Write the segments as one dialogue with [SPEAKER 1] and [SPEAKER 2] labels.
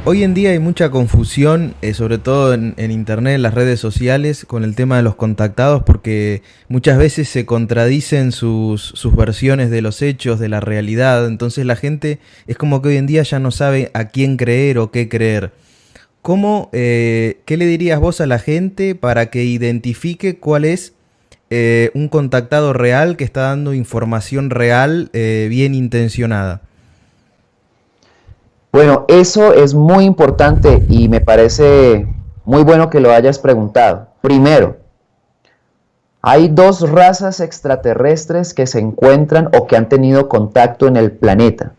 [SPEAKER 1] Hoy en día hay mucha confusión, sobre todo en internet, en las redes sociales, con el tema de los contactados, porque muchas veces se contradicen sus versiones de los hechos, de la realidad. Entonces la gente es como que hoy en día ya no sabe a quién creer o qué creer. ¿Qué le dirías vos a la gente para que identifique cuál es un contactado real que está dando información real, bien intencionada?
[SPEAKER 2] Bueno, eso es muy importante y me parece muy bueno que lo hayas preguntado. Primero, hay dos razas extraterrestres que se encuentran o que han tenido contacto en el planeta.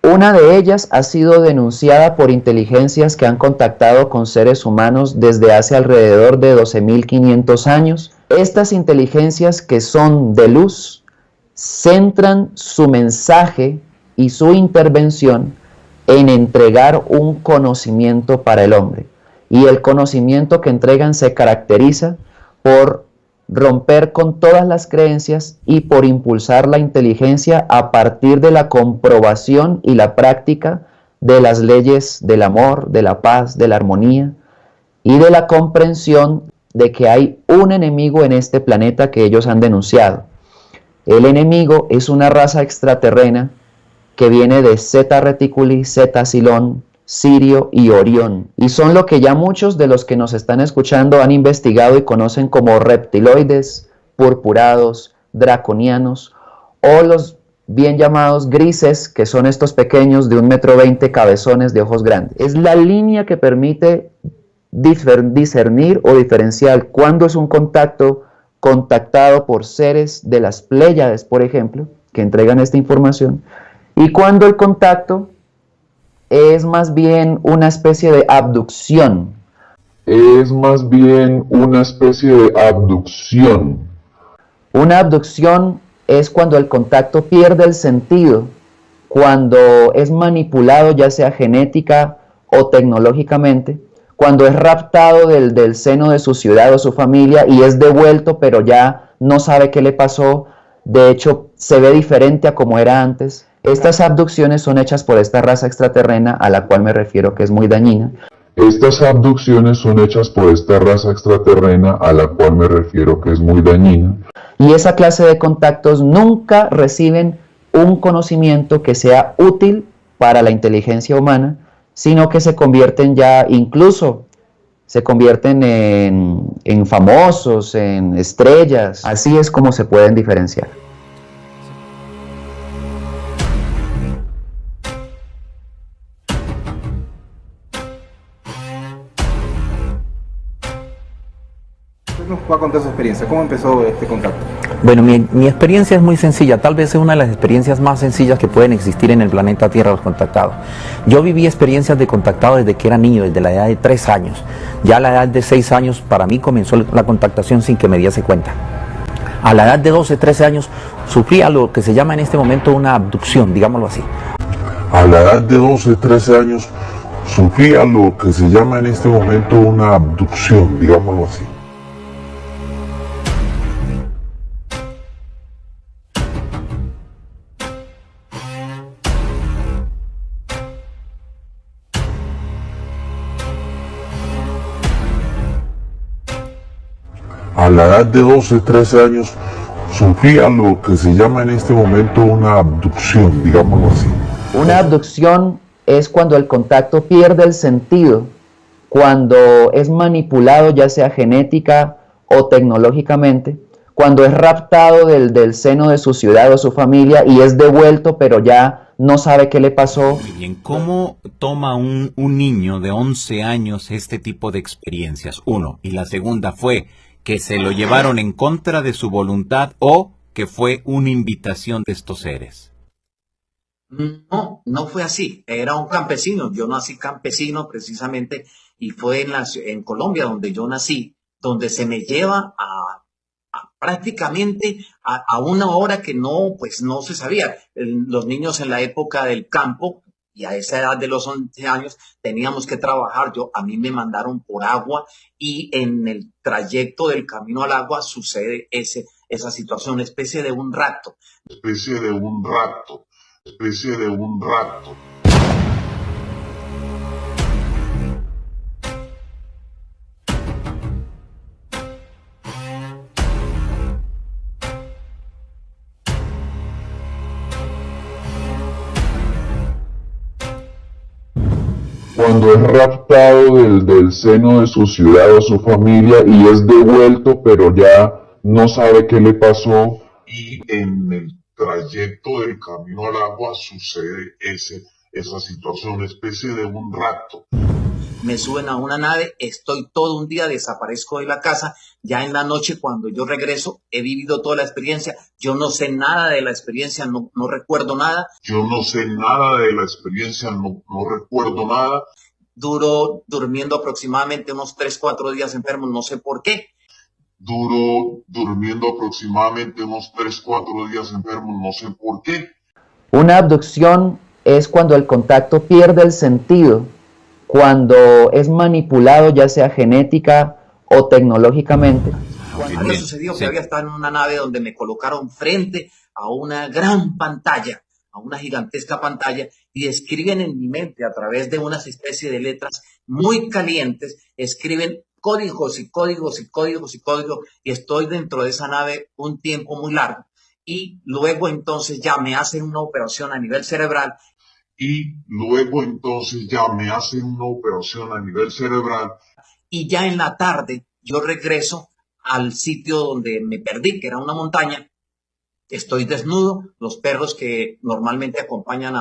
[SPEAKER 2] Una de ellas ha sido denunciada por inteligencias que han contactado con seres humanos desde hace alrededor de 12.500 años. Estas inteligencias, que son de luz, centran su mensaje y su intervención en entregar un conocimiento para el hombre. Y el conocimiento que entregan se caracteriza por romper con todas las creencias y por impulsar la inteligencia a partir de la comprobación y la práctica de las leyes del amor, de la paz, de la armonía y de la comprensión de que hay un enemigo en este planeta que ellos han denunciado. El enemigo es una raza extraterrena que viene de Zeta Reticuli, Zeta Silón, Sirio y Orión, y son lo que ya muchos de los que nos están escuchando han investigado y conocen como reptiloides, purpurados, draconianos, o los bien llamados grises, que son estos pequeños de 1,20 m, cabezones de ojos grandes. Es la línea que permite discernir o diferenciar cuándo es un contactado por seres de las Pléyades, por ejemplo, que entregan esta información, y cuando el contacto es más bien una especie de abducción.
[SPEAKER 3] Es más bien una especie de abducción.
[SPEAKER 2] Una abducción es cuando el contacto pierde el sentido, cuando es manipulado ya sea genética o tecnológicamente, cuando es raptado del seno de su ciudad o su familia y es devuelto, pero ya no sabe qué le pasó. De hecho, se ve diferente a como era antes. Estas abducciones son hechas por esta raza extraterrena a la cual me refiero, que es muy dañina.
[SPEAKER 3] Estas abducciones son hechas por esta raza extraterrena a la cual me refiero, que es muy dañina.
[SPEAKER 2] Y esa clase de contactos nunca reciben un conocimiento que sea útil para la inteligencia humana, sino que se convierten ya, incluso se convierten en famosos, en estrellas. Así es como se pueden diferenciar.
[SPEAKER 4] Usted nos va a contar su experiencia. ¿Cómo empezó este contacto?
[SPEAKER 5] Bueno, mi experiencia es muy sencilla, tal vez es una de las experiencias más sencillas que pueden existir en el planeta Tierra, los contactados. Yo viví experiencias de contactado desde que era niño, desde la edad de 3 años. Ya a la edad de 6 años para mí comenzó la contactación sin que me diese cuenta. A la edad de 12, 13 años sufría lo que se llama en este momento una abducción, digámoslo así.
[SPEAKER 3] A la edad de 12, 13 años sufría lo que se llama en este momento una abducción, digámoslo así. A la edad de 12, 13 años sufría lo que se llama en este momento una abducción, digámoslo así.
[SPEAKER 2] Una abducción es cuando el contacto pierde el sentido, cuando es manipulado ya sea genética o tecnológicamente, cuando es raptado del seno de su ciudad o su familia y es devuelto, pero ya no sabe qué le pasó.
[SPEAKER 6] Muy bien, ¿cómo toma un niño de 11 años este tipo de experiencias? Uno, y la segunda fue que se lo llevaron en contra de su voluntad o que fue una invitación de estos seres.
[SPEAKER 7] No, no fue así. Era un campesino. Yo nací campesino precisamente y fue en Colombia donde yo nací, donde se me lleva prácticamente a una hora que no, pues no se sabía. Los niños en la época del campo y a esa edad de los 11 años teníamos que trabajar. A mí me mandaron por agua y en el trayecto del camino al agua sucede ese esa situación, una especie de un rapto.
[SPEAKER 3] Especie de un rapto, especie de un rapto. Cuando es raptado del seno de su ciudad o su familia y es devuelto, pero ya no sabe qué le pasó. Y en el trayecto del camino al agua sucede esa situación, una especie de un rapto.
[SPEAKER 7] Me suben a una nave, estoy todo un día, desaparezco de la casa, ya en la noche cuando yo regreso he vivido toda la experiencia, yo no sé nada de la experiencia, no recuerdo nada.
[SPEAKER 3] Yo no sé nada de la experiencia, no recuerdo nada.
[SPEAKER 7] Duro durmiendo aproximadamente unos 3-4 días enfermo, no sé por qué.
[SPEAKER 3] Duro durmiendo aproximadamente unos 3-4 días enfermo, no sé por qué.
[SPEAKER 2] Una abducción es cuando el contacto pierde el sentido, cuando es manipulado ya sea genética o tecnológicamente.
[SPEAKER 7] Cuando me sucedió que había estado en una nave donde me colocaron frente a una gran pantalla, a una gigantesca pantalla, y escriben en mi mente a través de unas especies de letras muy calientes, escriben códigos y códigos y códigos y códigos, y estoy dentro de esa nave un tiempo muy largo. Y luego entonces ya me hacen una operación a nivel cerebral.
[SPEAKER 3] Y luego entonces ya me hacen una operación a nivel cerebral.
[SPEAKER 7] Y ya en la tarde yo regreso al sitio donde me perdí, que era una montaña. Estoy desnudo, los perros que normalmente acompañan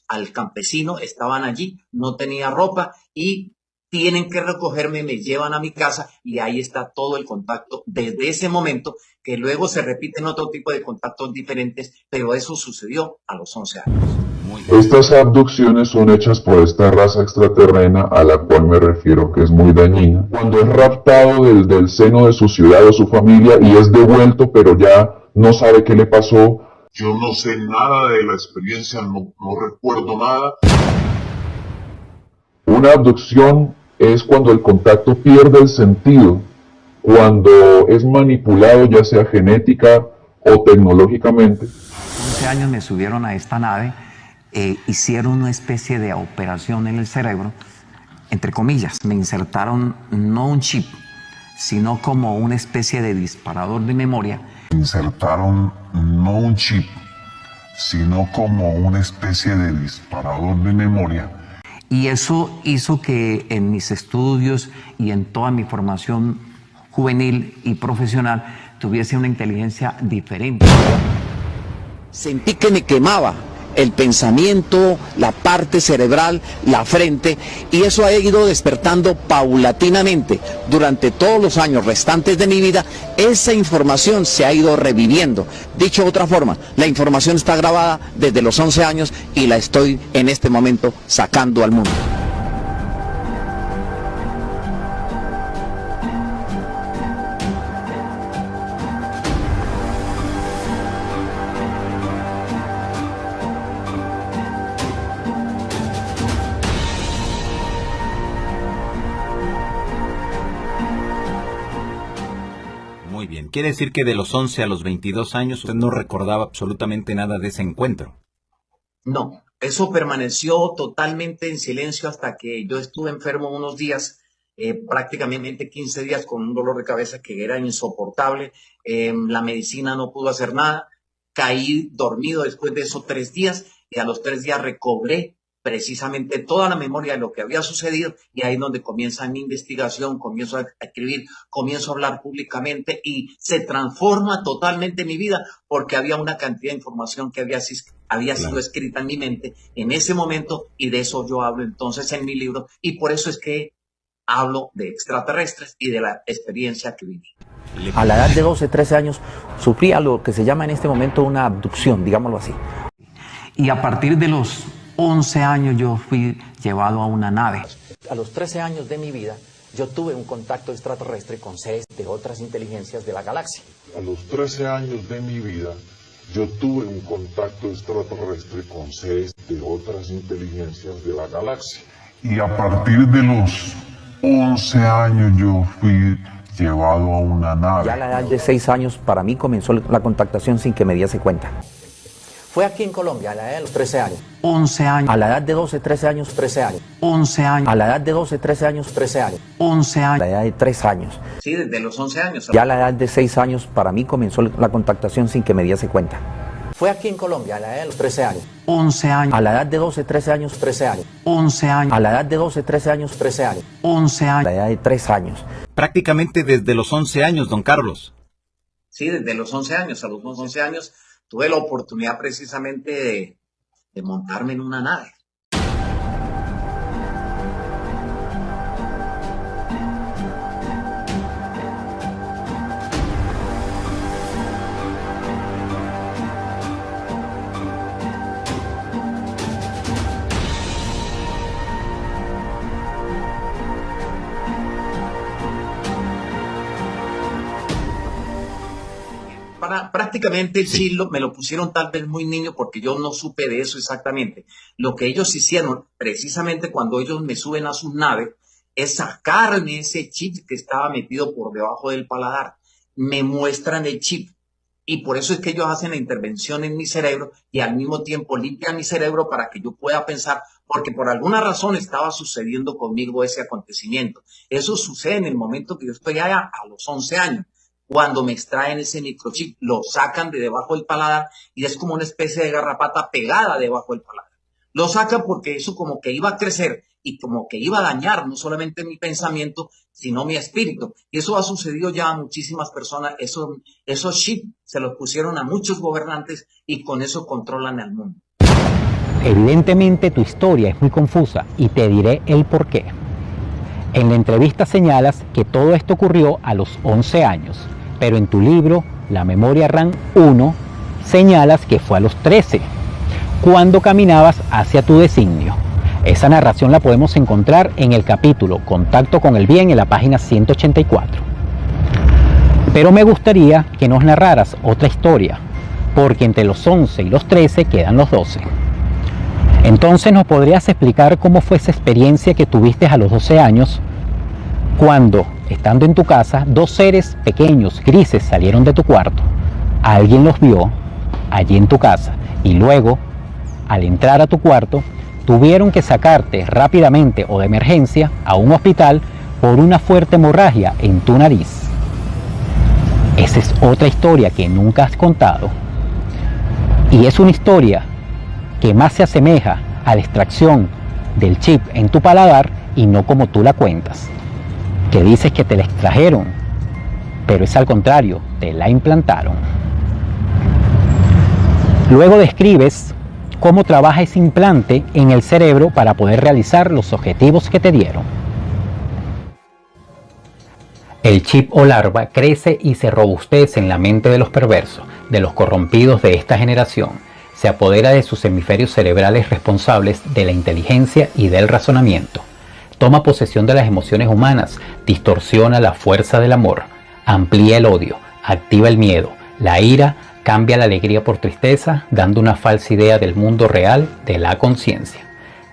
[SPEAKER 7] al campesino estaban allí, no tenía ropa y tienen que recogerme, me llevan a mi casa y ahí está todo el contacto desde ese momento, que luego se repiten otro tipo de contactos diferentes, pero eso sucedió a los 11 años.
[SPEAKER 3] Estas abducciones son hechas por esta raza extraterrena a la cual me refiero que es muy dañina. Cuando es raptado del seno de su ciudad o su familia y es devuelto, pero ya no sabe qué le pasó. Yo no sé nada de la experiencia, no recuerdo nada. Una abducción es cuando el contacto pierde el sentido, cuando es manipulado ya sea genética o tecnológicamente.
[SPEAKER 5] 11 años me subieron a esta nave, hicieron una especie de operación en el cerebro, entre comillas, me insertaron no un chip, sino como una especie de disparador de memoria.
[SPEAKER 3] Insertaron no un chip, sino como una especie de disparador de memoria.
[SPEAKER 5] Y eso hizo que en mis estudios y en toda mi formación juvenil y profesional tuviese una inteligencia diferente.
[SPEAKER 8] Sentí que me quemaba el pensamiento, la parte cerebral, la frente, y eso ha ido despertando paulatinamente. Durante todos los años restantes de mi vida, esa información se ha ido reviviendo. Dicho de otra forma, la información está grabada desde los 11 años y la estoy en este momento sacando al mundo.
[SPEAKER 6] Muy bien. Quiere decir que de los 11 a los 22 años usted no recordaba absolutamente nada de ese encuentro.
[SPEAKER 7] No, eso permaneció totalmente en silencio hasta que yo estuve enfermo unos días, prácticamente 15 días con un dolor de cabeza que era insoportable. La medicina no pudo hacer nada. Caí dormido después de esos 3 días y a los 3 días recobré precisamente toda la memoria de lo que había sucedido y ahí es donde comienza mi investigación, comienzo a escribir, comienzo a hablar públicamente y se transforma totalmente mi vida porque había una cantidad de información que había sido escrita en mi mente en ese momento y de eso yo hablo entonces en mi libro y por eso es que hablo de extraterrestres y de la experiencia que viví.
[SPEAKER 5] A la edad de 12, 13 años sufría lo que se llama en este momento una abducción, digámoslo así. Y a partir de los 11 años yo fui llevado a una nave. A los 13 años de mi vida yo tuve un contacto extraterrestre con seres de otras inteligencias de la galaxia.
[SPEAKER 3] A los 13 años de mi vida, yo tuve un contacto extraterrestre con seres de otras inteligencias de la galaxia. Y a partir de los 11 años yo fui llevado a una nave.
[SPEAKER 5] Ya a la edad de 6 años para mí comenzó la contactación sin que me diese cuenta. Fue aquí en Colombia a la edad de los 13 años. 11 años. A la edad de 12, 13 años, 13 años. 11 años. A la edad de 12, 13 años, 13 años. 11 años. A la edad de 3 años.
[SPEAKER 7] Sí, desde los 11 años.
[SPEAKER 5] Ya a la edad de 6 años para mí comenzó la contactación sin que me diese cuenta. Fue aquí en Colombia a la edad de los 13 años. 11 años. A la edad de 12, 13 años, 13 años. 11 años. A la edad de 12, 13 años, 13 años. 11 años. A la edad de 3 años.
[SPEAKER 6] Prácticamente desde los 11 años, don Carlos.
[SPEAKER 7] Sí, desde los 11 años. A los 11 años tuve la oportunidad precisamente de montarme en una nave. Prácticamente el chip me lo pusieron tal vez muy niño porque yo no supe de eso exactamente. Lo que ellos hicieron precisamente cuando ellos me suben a sus naves es sacarme ese chip que estaba metido por debajo del paladar. Me muestran el chip y por eso es que ellos hacen la intervención en mi cerebro y al mismo tiempo limpian mi cerebro para que yo pueda pensar, porque por alguna razón estaba sucediendo conmigo ese acontecimiento. Eso sucede en el momento que yo estoy allá a los 11 años. Cuando me extraen ese microchip, lo sacan de debajo del paladar y es como una especie de garrapata pegada debajo del paladar. Lo sacan porque eso como que iba a crecer y como que iba a dañar no solamente mi pensamiento, sino mi espíritu. Y eso ha sucedido ya a muchísimas personas. Esos chips se los pusieron a muchos gobernantes y con eso controlan al mundo.
[SPEAKER 9] Evidentemente tu historia es muy confusa y te diré el porqué. En la entrevista señalas que todo esto ocurrió a los 11 años. Pero en tu libro, La Memoria RAM 1, señalas que fue a los 13, cuando caminabas hacia tu designio. Esa narración la podemos encontrar en el capítulo Contacto con el Bien en la página 184. Pero me gustaría que nos narraras otra historia, porque entre los 11 y los 13 quedan los 12. Entonces, ¿nos podrías explicar cómo fue esa experiencia que tuviste a los 12 años, cuando, estando en tu casa, dos seres pequeños, grises, salieron de tu cuarto? Alguien los vio allí en tu casa y luego, al entrar a tu cuarto, tuvieron que sacarte rápidamente o de emergencia a un hospital por una fuerte hemorragia en tu nariz. Esa es otra historia que nunca has contado. Y es una historia que más se asemeja a la extracción del chip en tu paladar y no como tú la cuentas, que dices que te la extrajeron, pero es al contrario, te la implantaron. Luego describes cómo trabaja ese implante en el cerebro para poder realizar los objetivos que te dieron. El chip o larva crece y se robustece en la mente de los perversos, de los corrompidos de esta generación. Se apodera de sus hemisferios cerebrales responsables de la inteligencia y del razonamiento. Toma posesión de las emociones humanas, distorsiona la fuerza del amor, amplía el odio, activa el miedo, la ira, cambia la alegría por tristeza, dando una falsa idea del mundo real de la conciencia.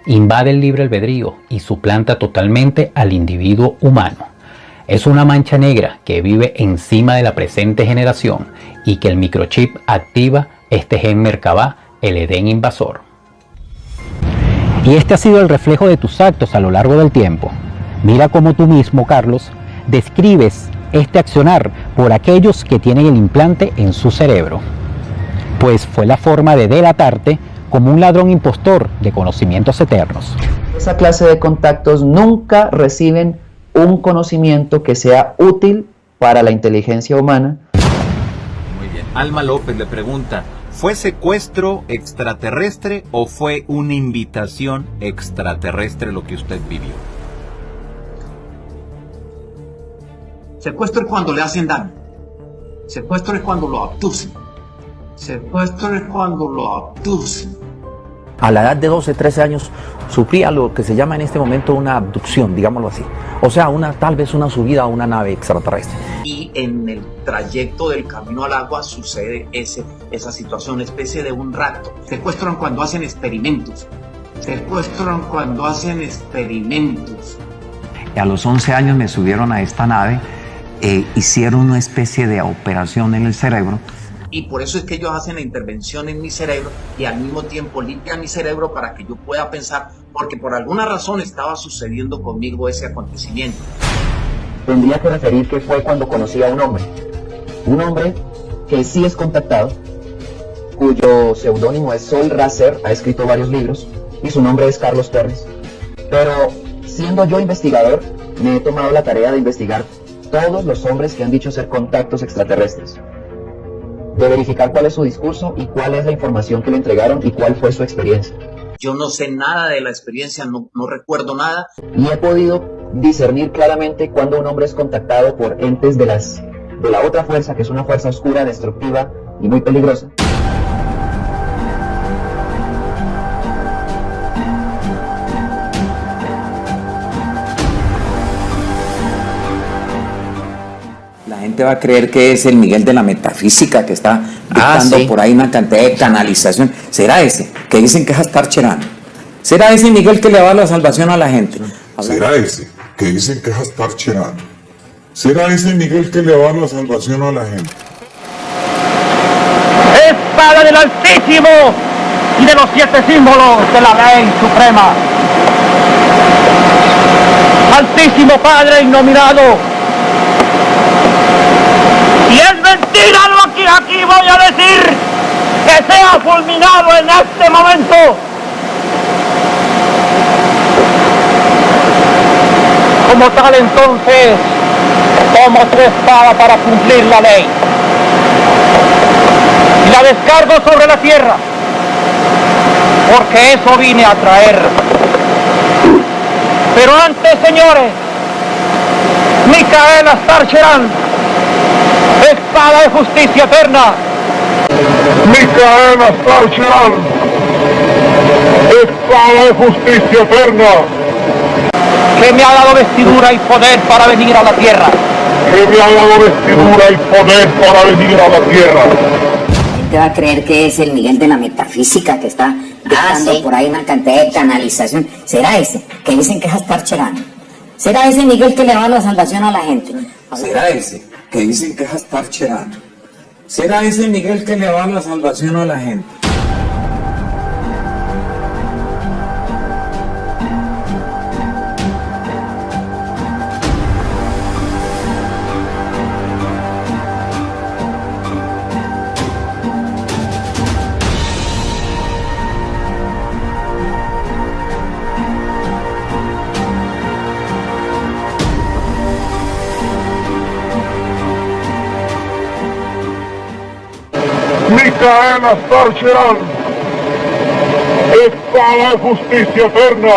[SPEAKER 9] Invade el libre albedrío y suplanta totalmente al individuo humano. Es una mancha negra que vive encima de la presente generación y que el microchip activa este gen Merkabah, el Edén invasor. Y este ha sido el reflejo de tus actos a lo largo del tiempo. Mira cómo tú mismo, Carlos, describes este accionar por aquellos que tienen el implante en su cerebro. Pues fue la forma de delatarte como un ladrón impostor de conocimientos eternos.
[SPEAKER 2] Esa clase de contactos nunca reciben un conocimiento que sea útil para la inteligencia humana.
[SPEAKER 6] Muy bien. Alma López le pregunta, ¿fue secuestro extraterrestre o fue una invitación extraterrestre lo que usted vivió?
[SPEAKER 7] Secuestro es cuando le hacen daño. Secuestro es cuando lo abducen. Secuestro es cuando lo abducen.
[SPEAKER 5] A la edad de 12, 13 años sufría lo que se llama en este momento una abducción, digámoslo así. O sea, tal vez una subida a una nave extraterrestre.
[SPEAKER 7] Y en el trayecto del camino al agua sucede esa situación, una especie de un rapto. Secuestran cuando hacen experimentos. Secuestran cuando hacen experimentos.
[SPEAKER 5] Y a los 11 años me subieron a esta nave hicieron una especie de operación en el cerebro.
[SPEAKER 7] Y por eso es que ellos hacen la intervención en mi cerebro y al mismo tiempo limpian mi cerebro para que yo pueda pensar, porque por alguna razón estaba sucediendo conmigo ese acontecimiento.
[SPEAKER 2] Tendría que referir que fue cuando conocí a un hombre que sí es contactado, cuyo seudónimo es Sol Racer, ha escrito varios libros y su nombre es Carlos Torres. Pero siendo yo investigador, me he tomado la tarea de investigar todos los hombres que han dicho ser contactos extraterrestres, de verificar cuál es su discurso y cuál es la información que le entregaron y cuál fue su experiencia.
[SPEAKER 7] Yo no sé nada de la experiencia, no recuerdo nada.
[SPEAKER 2] Y he podido discernir claramente cuando un hombre es contactado por entes de la otra fuerza, que es una fuerza oscura, destructiva y muy peligrosa.
[SPEAKER 5] La gente va a creer que es el Miguel de la metafísica que está dictando por ahí una cantidad de canalización. ¿Será ese? Que dicen que es Astar Cherán. ¿Será ese Miguel que le va a la salvación a la gente?
[SPEAKER 3] ¿Será ese? Que dicen que es Astar Cherán. ¿Será ese Miguel que le va a la salvación a la gente?
[SPEAKER 10] Espada del Altísimo y de los 7 símbolos de la ley suprema. Altísimo Padre innominado, y es mentira lo que aquí voy a decir, que sea fulminado en este momento. Como tal, entonces, tomo tu espada para cumplir la ley y la descargo sobre la tierra, porque eso vine a traer. Pero antes, señores, Micael Astar Cherán, espada de justicia eterna.
[SPEAKER 3] Micael Astar Cherán, espada de justicia eterna,
[SPEAKER 10] que me ha dado vestidura y poder para venir a la tierra.
[SPEAKER 3] Que me ha dado vestidura y poder para venir a la tierra.
[SPEAKER 11] La gente va a creer que es el Miguel de la metafísica que está dictando por ahí una cantidad de canalización. ¿Será ese? Que dicen que es Astar Cherán. ¿Será ese Miguel que le va a la salvación a la gente?
[SPEAKER 5] ¿Será ese? Que dicen que es Astar Cherán. ¿Será ese Miguel que le va a la salvación a la gente?
[SPEAKER 3] Micael Astar Cherán, espada de justicia eterna.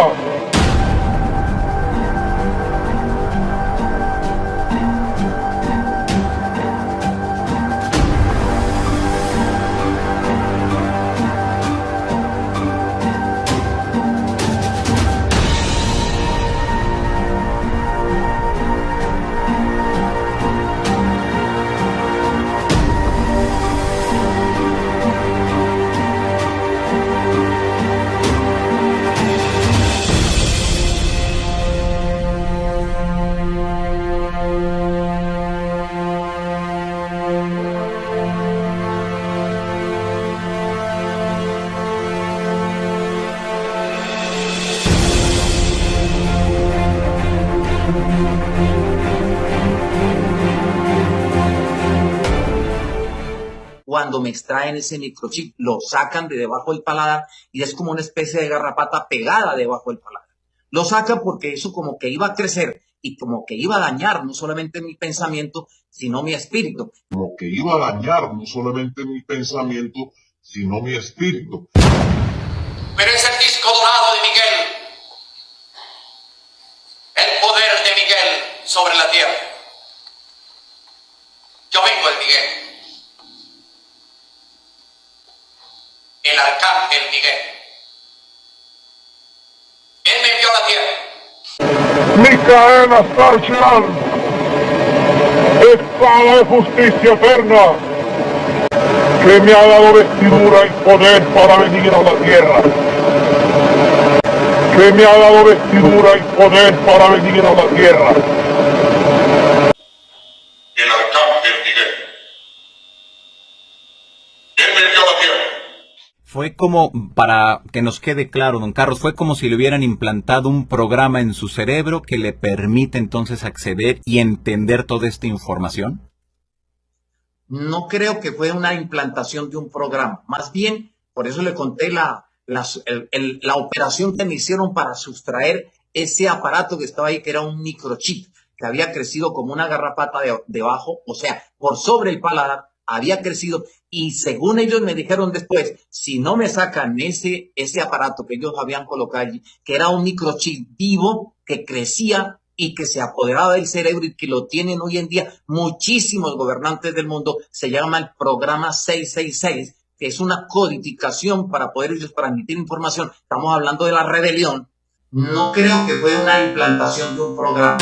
[SPEAKER 7] Cuando me extraen ese microchip, lo sacan de debajo del paladar y es como una especie de garrapata pegada debajo del paladar. Lo sacan porque eso como que iba a crecer y como que iba a dañar no solamente mi pensamiento, sino mi espíritu.
[SPEAKER 3] Como que iba a dañar no solamente mi pensamiento, sino mi espíritu.
[SPEAKER 12] Pero es el disco dorado de Miguel, el poder de Miguel sobre la tierra. Yo vengo de Miguel, el arcángel Miguel. Él me envió a la tierra.
[SPEAKER 3] Micael Astar Cherán, espada de justicia eterna, que me ha dado vestidura y poder para venir a la tierra. Que me ha dado vestidura y poder para venir a la tierra.
[SPEAKER 6] Fue como, para que nos quede claro, don Carlos, fue como si le hubieran implantado un programa en su cerebro que le permite entonces acceder y entender toda esta información.
[SPEAKER 7] No creo que fue una implantación de un programa. Más bien, por eso le conté la operación que me hicieron para sustraer ese aparato que estaba ahí, que era un microchip, que había crecido como una garrapata debajo, o sea, por sobre el paladar, había crecido, y según ellos me dijeron después, si no me sacan ese aparato que ellos habían colocado allí, que era un microchip vivo, que crecía y que se apoderaba del cerebro y que lo tienen hoy en día muchísimos gobernantes del mundo, se llama el programa 666, que es una codificación para poder ellos transmitir información. Estamos hablando de la rebelión. No creo que fue una implantación de un programa.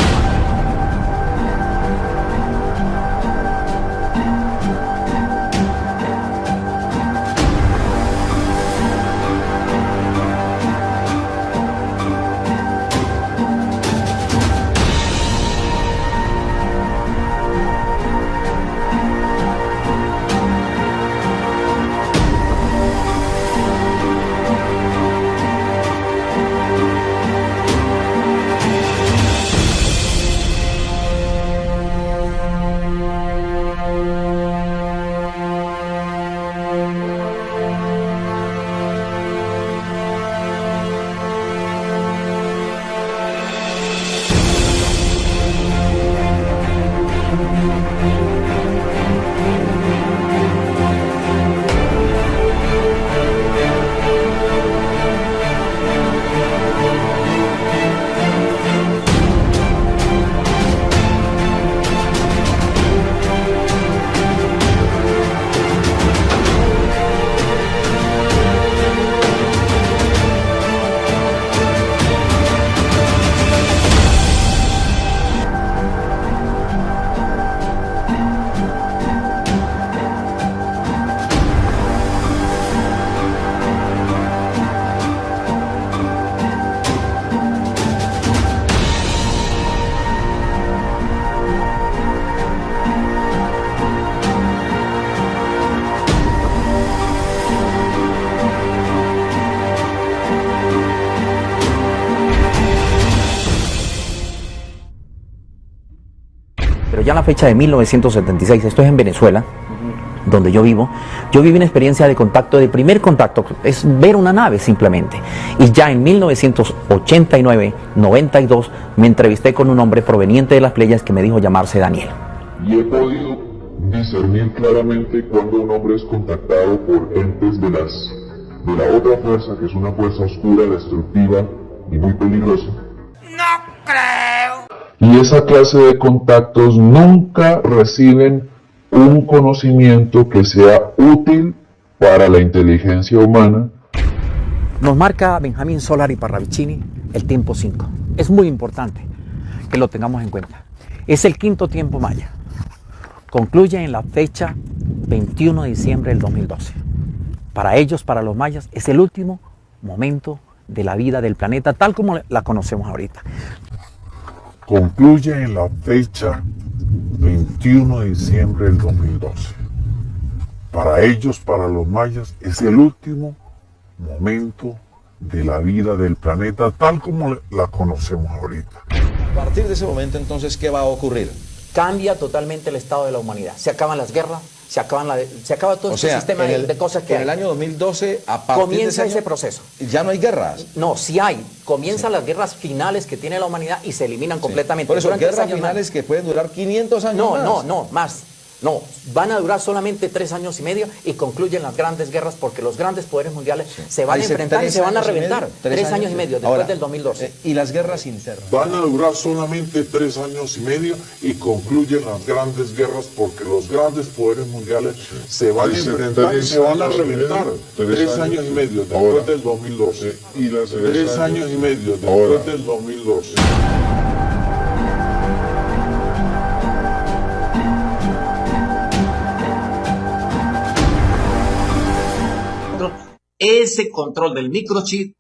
[SPEAKER 5] Ya en la fecha de 1976, esto es en Venezuela, donde yo vivo, yo viví una experiencia de contacto, de primer contacto, es ver una nave simplemente. Y ya en 1989, 92, me entrevisté con un hombre proveniente de las Pléyades que me dijo llamarse Daniel.
[SPEAKER 3] Y he podido discernir claramente cuando un hombre es contactado por entes de la otra fuerza, que es una fuerza oscura, destructiva y muy peligrosa.
[SPEAKER 10] No creo.
[SPEAKER 3] Y esa clase de contactos nunca reciben un conocimiento que sea útil para la inteligencia humana.
[SPEAKER 5] Nos marca Benjamín Solari Parravicini el tiempo 5. Es muy importante que lo tengamos en cuenta. Es el quinto tiempo maya. Concluye en la fecha 21 de diciembre del 2012. Para ellos, para los mayas, es el último momento de la vida del planeta tal como la conocemos ahorita.
[SPEAKER 3] Concluye en la fecha 21 de diciembre del 2012. Para ellos, para los mayas, es el último momento de la vida del planeta tal como la conocemos ahorita.
[SPEAKER 13] A partir de ese momento, entonces, ¿qué va a ocurrir?
[SPEAKER 5] Cambia totalmente el estado de la humanidad. Se acaban las guerras, se acaba todo este sistema de cosas que
[SPEAKER 13] en el año 2012, a partir
[SPEAKER 5] comienza
[SPEAKER 13] de
[SPEAKER 5] ese proceso.
[SPEAKER 13] ¿Ya no hay guerras?
[SPEAKER 5] No, sí hay. Comienzan las guerras finales que tiene la humanidad y se eliminan completamente.
[SPEAKER 13] Por eso,
[SPEAKER 5] Duran 3
[SPEAKER 13] guerras
[SPEAKER 5] años
[SPEAKER 13] finales
[SPEAKER 5] más.
[SPEAKER 13] que pueden durar 500 años más.
[SPEAKER 5] No, más. No, van a durar solamente 3 años y medio y concluyen las grandes guerras porque los grandes poderes mundiales se van a enfrentar y se van a reventar. 3 años y medio después
[SPEAKER 13] Ahora,
[SPEAKER 5] del 2012.
[SPEAKER 13] ¿Y las guerras internas?
[SPEAKER 3] Van a durar solamente 3 años y medio y concluyen las grandes guerras porque los grandes poderes mundiales se van a enfrentar y se van a reventar. 3 años y medio después del 2012. 3 años y medio después del 2012.
[SPEAKER 7] Ese control del microchip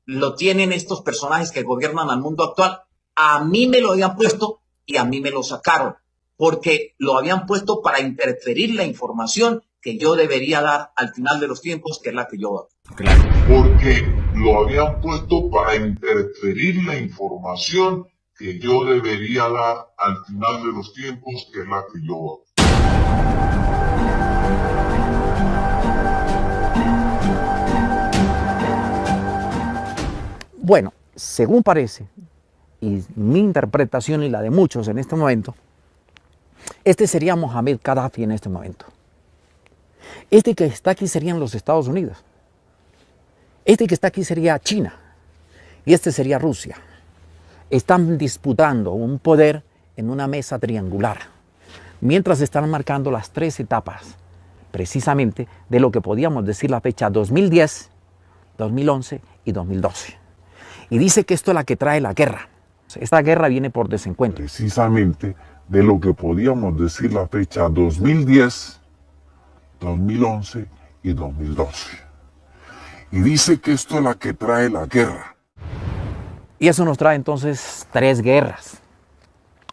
[SPEAKER 7] lo tienen estos personajes que gobiernan al mundo actual. A mí me lo habían puesto y a mí me lo sacaron, porque lo habían puesto para interferir la información que yo debería dar al final de los tiempos, que es la que yo doy.
[SPEAKER 6] Claro.
[SPEAKER 3] Porque lo habían puesto para interferir la información que yo debería dar al final de los tiempos, que es la que yo doy.
[SPEAKER 5] Bueno, según parece, y mi interpretación y la de muchos en este momento, este sería Mohamed Gaddafi en este momento. Este que está aquí serían los Estados Unidos. Este que está aquí sería China. Y este sería Rusia. Están disputando un poder en una mesa triangular, mientras están marcando las 3 etapas, precisamente de lo que podíamos decir la fecha 2010, 2011 y 2012. Y dice que esto es la que trae la guerra. Esta guerra viene por desencuentro.
[SPEAKER 3] Precisamente de lo que podíamos decir la fecha 2010, 2011 y 2012. Y dice que esto es la que trae la guerra.
[SPEAKER 5] Y eso nos trae entonces 3 guerras.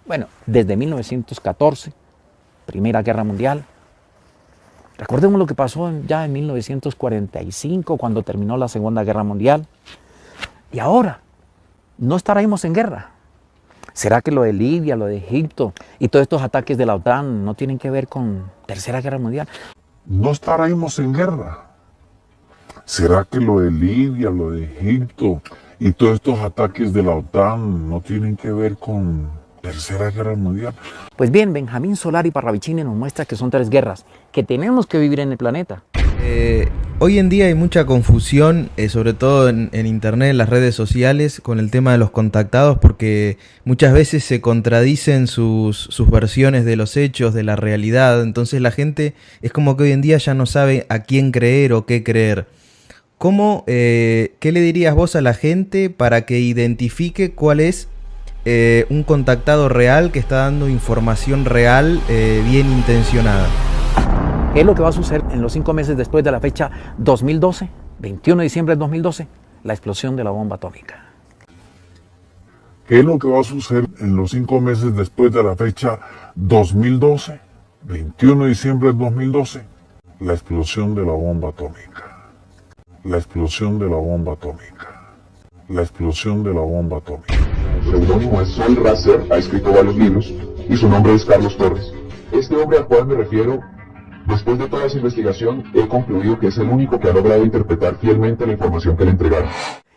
[SPEAKER 5] Bueno, desde 1914, Primera Guerra Mundial. Recordemos lo que pasó ya en 1945, cuando terminó la Segunda Guerra Mundial. Y ahora, no estaremos en guerra. ¿Será que lo de Libia, lo de Egipto y todos estos ataques de la OTAN no tienen que ver con Tercera Guerra Mundial?
[SPEAKER 3] No estaremos en guerra. ¿Será que lo de Libia, lo de Egipto y todos estos ataques de la OTAN no tienen que ver con Tercera Guerra Mundial?
[SPEAKER 5] Pues bien, Benjamín Solari Parravicini nos muestra que son 3 guerras que tenemos que vivir en el planeta.
[SPEAKER 1] Hoy en día hay mucha confusión, sobre todo en internet, en las redes sociales, con el tema de los contactados, porque muchas veces se contradicen sus versiones de los hechos, de la realidad. Entonces la gente es como que hoy en día ya no sabe a quién creer o qué creer. ¿Qué le dirías vos a la gente para que identifique cuál es un contactado real que está dando información real bien intencionada?
[SPEAKER 5] ¿Qué es lo que va a suceder en los 5 meses después de la fecha 2012, 21 de diciembre de 2012? La explosión de la bomba atómica.
[SPEAKER 3] ¿Qué es lo que va a suceder en los 5 meses después de la fecha 2012, 21 de diciembre de 2012? La explosión de la bomba atómica. La explosión de la bomba atómica. La explosión de la bomba atómica.
[SPEAKER 14] Su seudónimo es Sol Racer, ha escrito varios libros y su nombre es Carlos Torres. Este hombre al cual me refiero, después de toda esa investigación, he concluido que es el único que ha logrado interpretar fielmente la información que le entregaron.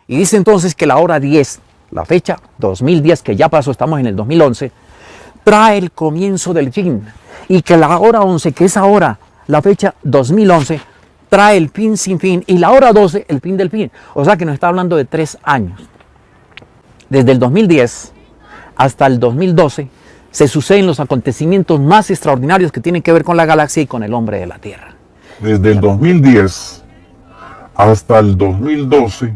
[SPEAKER 5] Y dice entonces que la hora 10, la fecha 2010, que ya pasó, estamos en el 2011, trae el comienzo del fin. Y que la hora 11, que es ahora, la fecha 2011, trae el fin sin fin. Y la hora 12, el fin del fin. O sea que nos está hablando de 3 años. Desde el 2010 hasta el 2012, se suceden los acontecimientos más extraordinarios que tienen que ver con la galaxia y con el hombre de la Tierra.
[SPEAKER 3] Desde el 2010 hasta el 2012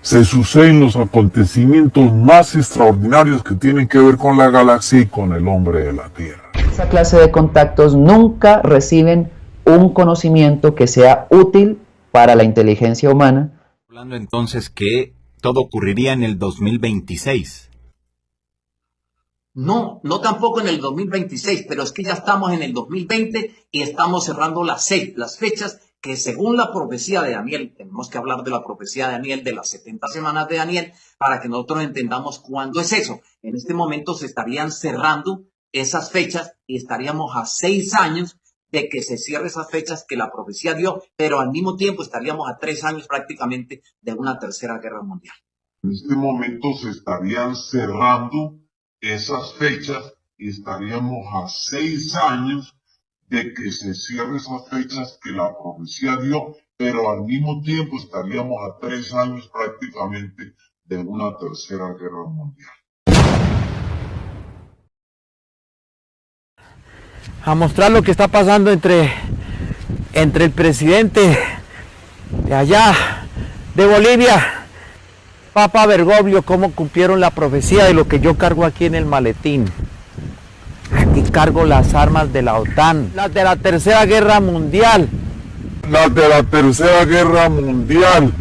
[SPEAKER 3] se suceden los acontecimientos más extraordinarios que tienen que ver con la galaxia y con el hombre de la Tierra.
[SPEAKER 2] Esa clase de contactos nunca reciben un conocimiento que sea útil para la inteligencia humana.
[SPEAKER 6] Hablando entonces que todo ocurriría en el 2026.
[SPEAKER 7] No tampoco en el 2026, pero es que ya estamos en el 2020 y estamos cerrando las fechas que según la profecía de Daniel, tenemos que hablar de la profecía de Daniel, de las 70 semanas de Daniel, para que nosotros entendamos cuándo es eso. En este momento se estarían cerrando esas fechas y estaríamos a 6 años de que se cierre esas fechas que la profecía dio, pero al mismo tiempo estaríamos a 3 años prácticamente de una tercera guerra mundial.
[SPEAKER 3] En este momento se estarían cerrando esas fechas y estaríamos a 6 años de que se cierren esas fechas que la profecía dio, pero al mismo tiempo estaríamos a 3 años prácticamente de una tercera guerra mundial.
[SPEAKER 5] A mostrar lo que está pasando entre el presidente de allá, de Bolivia, Papa Bergoglio, cómo cumplieron la profecía de lo que yo cargo aquí en el maletín. Aquí cargo las armas de la OTAN, las de la Tercera Guerra Mundial.
[SPEAKER 3] Las de la Tercera Guerra Mundial.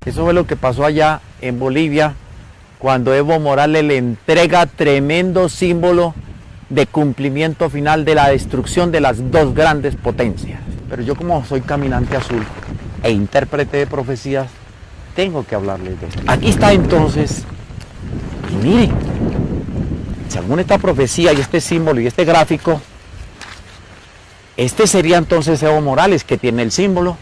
[SPEAKER 5] Eso fue lo que pasó allá en Bolivia, cuando Evo Morales le entrega tremendo símbolo de cumplimiento final de la destrucción de las 2 grandes potencias. Pero yo, como soy caminante azul e intérprete de profecías, tengo que hablarles de esto. Aquí está entonces, y miren, según esta profecía y este símbolo y este gráfico, este sería entonces Evo Morales, que tiene el símbolo,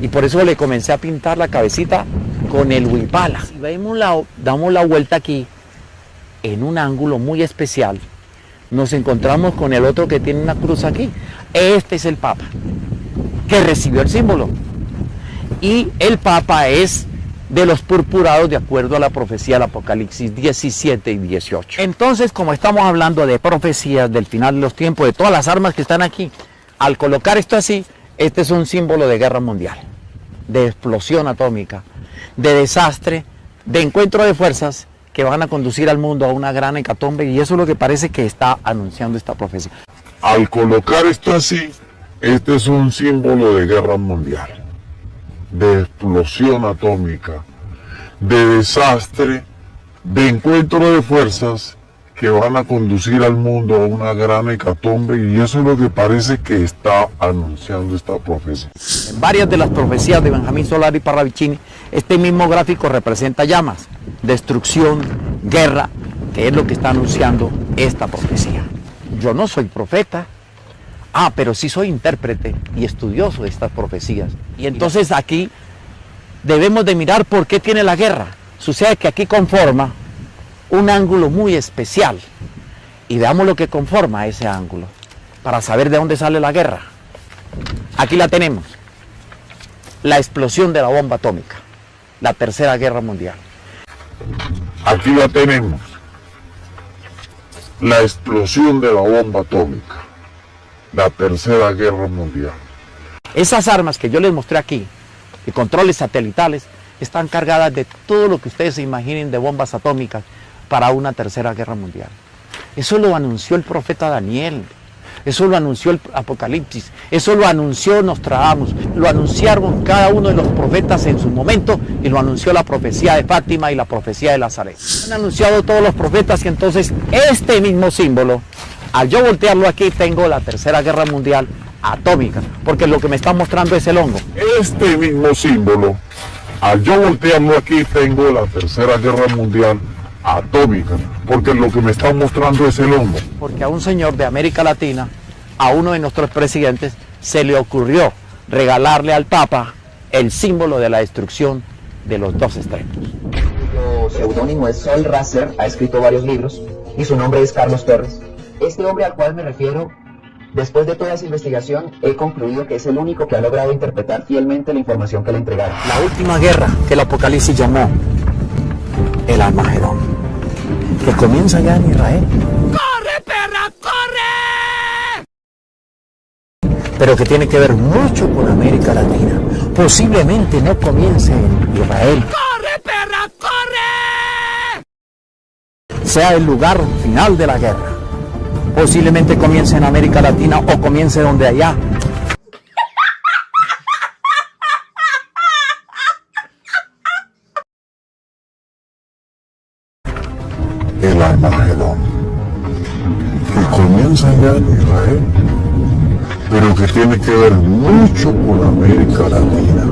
[SPEAKER 5] y por eso le comencé a pintar la cabecita con el huipala. Si damos la vuelta aquí, en un ángulo muy especial, nos encontramos con el otro que tiene una cruz aquí. Este es el Papa, que recibió el símbolo. Y el Papa es de los purpurados de acuerdo a la profecía del Apocalipsis 17 y 18. Entonces, como estamos hablando de profecías del final de los tiempos, de todas las armas que están aquí, al colocar esto así, este es un símbolo de guerra mundial, de explosión atómica, de desastre, de encuentro de fuerzas que van a conducir al mundo a una gran hecatombe, y eso es lo que parece que está anunciando esta profecía.
[SPEAKER 3] Al colocar esto así, este es un símbolo de guerra mundial, de explosión atómica, de desastre, de encuentro de fuerzas que van a conducir al mundo a una gran hecatombe, y eso es lo que parece que está anunciando esta profecía.
[SPEAKER 5] En varias de las profecías de Benjamín Solari Parravicini, este mismo gráfico representa llamas, destrucción, guerra, que es lo que está anunciando esta profecía. Yo no soy profeta, pero sí soy intérprete y estudioso de estas profecías. Y entonces aquí debemos de mirar por qué tiene la guerra. Sucede que aquí conforma un ángulo muy especial, y veamos lo que conforma ese ángulo para saber de dónde sale la guerra. Aquí la tenemos, la explosión de la bomba atómica, la Tercera Guerra Mundial.
[SPEAKER 3] Aquí la tenemos, la explosión de la bomba atómica, la Tercera Guerra Mundial.
[SPEAKER 5] Esas armas que yo les mostré aquí, de controles satelitales, están cargadas de todo lo que ustedes se imaginen de bombas atómicas para una Tercera Guerra Mundial. Eso lo anunció el profeta Daniel, eso lo anunció el Apocalipsis, eso lo anunció Nostradamus, lo anunciaron cada uno de los profetas en su momento, y lo anunció la profecía de Fátima y la profecía de Nazaret. Han anunciado todos los profetas que entonces este mismo símbolo, al yo voltearlo aquí, tengo la Tercera Guerra Mundial atómica, porque lo que me está mostrando es el hongo.
[SPEAKER 3] Este mismo símbolo, al yo voltearlo aquí, tengo la Tercera Guerra Mundial atómica, porque lo que me está mostrando es el hongo.
[SPEAKER 5] Porque a un señor de América Latina, a uno de nuestros presidentes, se le ocurrió regalarle al Papa el símbolo de la destrucción de los dos extremos.
[SPEAKER 2] Su seudónimo es Sol Racer, ha escrito varios libros y su nombre es Carlos Torres. Este hombre al cual me refiero, después de toda esa investigación, he concluido que es el único que ha logrado interpretar fielmente la información que le entregaron.
[SPEAKER 5] La última guerra que el Apocalipsis llamó el Armagedón, que comienza ya en Israel.
[SPEAKER 10] ¡Corre, perra, corre!
[SPEAKER 5] Pero que tiene que ver mucho con América Latina. Posiblemente no comience en Israel.
[SPEAKER 10] ¡Corre, perra, corre!
[SPEAKER 5] Sea el lugar final de la guerra. Posiblemente comience en América Latina o comience donde allá.
[SPEAKER 3] El Armagedón, que comienza ya en Israel, pero que tiene que ver mucho con América Latina.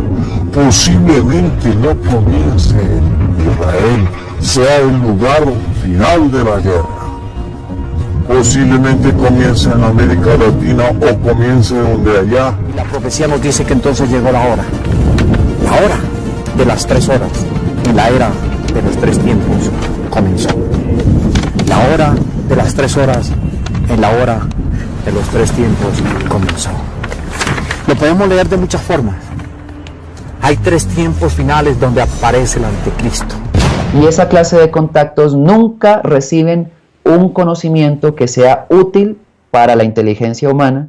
[SPEAKER 3] Posiblemente no comience en Israel, sea el lugar final de la guerra. Posiblemente comience en América Latina o comience donde allá.
[SPEAKER 5] La profecía nos dice que entonces llegó la hora de las 3 horas, y la era de los 3 tiempos comenzó. La hora de las 3 horas, en la hora de los 3 tiempos comenzó. Lo podemos leer de muchas formas. Hay 3 tiempos finales donde aparece el anticristo.
[SPEAKER 2] Y esa clase de contactos nunca reciben un conocimiento que sea útil para la inteligencia humana.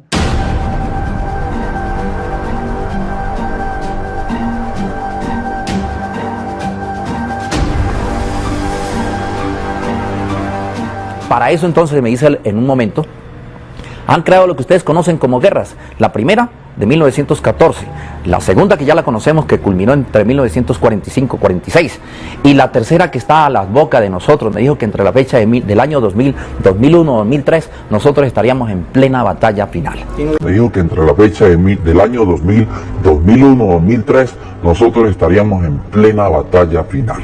[SPEAKER 5] Para eso entonces me dice en un momento, han creado lo que ustedes conocen como guerras. La primera, de 1914, la segunda que ya la conocemos que culminó entre 1945-46 y la tercera que está a la boca de nosotros. Me dijo que entre la fecha del año 2000, 2001 2003 nosotros estaríamos en plena batalla final.
[SPEAKER 3] Me dijo que entre la fecha del año 2000, 2001 2003 nosotros estaríamos en plena batalla final.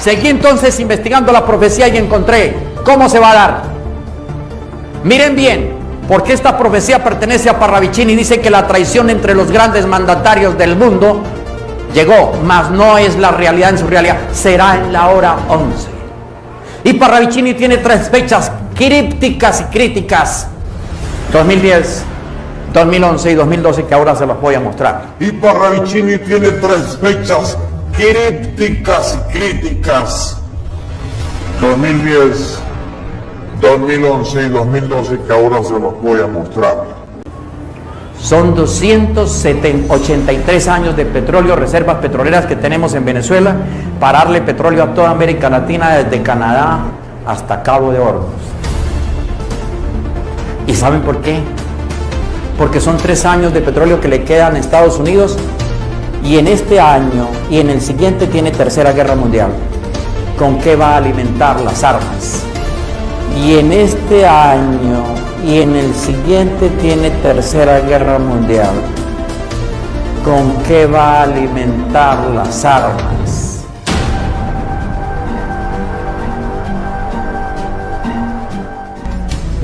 [SPEAKER 15] Seguí entonces investigando la profecía y encontré cómo se va a dar. Miren bien, porque esta profecía pertenece a Parravicini y dice que la traición entre los grandes mandatarios del mundo llegó, mas no es la realidad en su realidad, será en la hora 11. Y Parravicini tiene 3 fechas crípticas y críticas: 2010, 2011 y 2012, que ahora se los voy a mostrar.
[SPEAKER 3] Y Parravicini tiene 3 fechas crípticas y críticas: 2010, 2011 y 2012, que ahora se los voy a mostrar.
[SPEAKER 15] Son 283 años de petróleo, reservas petroleras que tenemos en Venezuela, para darle petróleo a toda América Latina, desde Canadá hasta Cabo de Hornos. ¿Y saben por qué? Porque son 3 años de petróleo que le quedan a Estados Unidos, y en este año y en el siguiente tiene tercera guerra mundial. ¿Con qué va a alimentar las armas? Y en este año y en el siguiente tiene tercera guerra mundial. ¿Con qué va a alimentar las armas?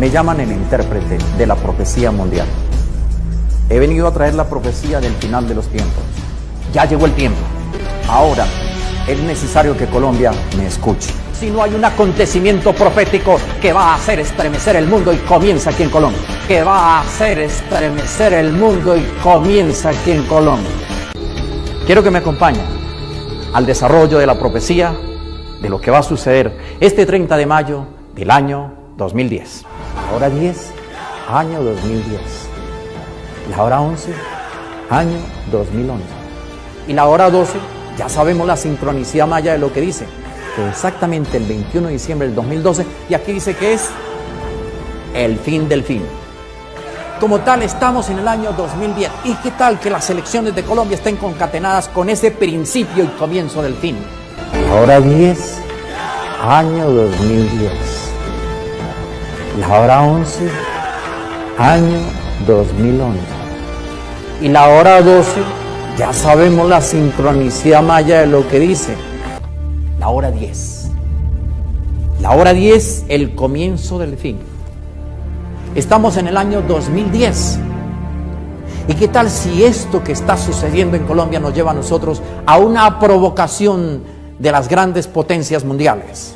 [SPEAKER 15] Me llaman el intérprete de la profecía mundial. He venido a traer la profecía del final de los tiempos. Ya llegó el tiempo. Ahora es necesario que Colombia me escuche. Si no hay un acontecimiento profético que va a hacer estremecer el mundo, y comienza aquí en Colombia. Que va a hacer estremecer el mundo y comienza aquí en Colombia. Quiero que me acompañen al desarrollo de la profecía de lo que va a suceder este 30 de mayo del año 2010. La hora 10, año 2010. La hora 11, año 2011. Y la hora 12, ya sabemos la sincronicidad maya de lo que dice, que exactamente el 21 de diciembre del 2012, y aquí dice que es el fin del fin. Como tal, estamos en el año 2010. ¿Y qué tal que las elecciones de Colombia estén concatenadas con ese principio y comienzo del fin? La hora 10, año 2010. La hora 11, año 2011. Y la hora 12, ya sabemos la sincronicidad maya de lo que dice. La hora 10. La hora 10, el comienzo del fin. Estamos en el año 2010. ¿Y qué tal si esto que está sucediendo en Colombia nos lleva a nosotros a una provocación de las grandes potencias mundiales?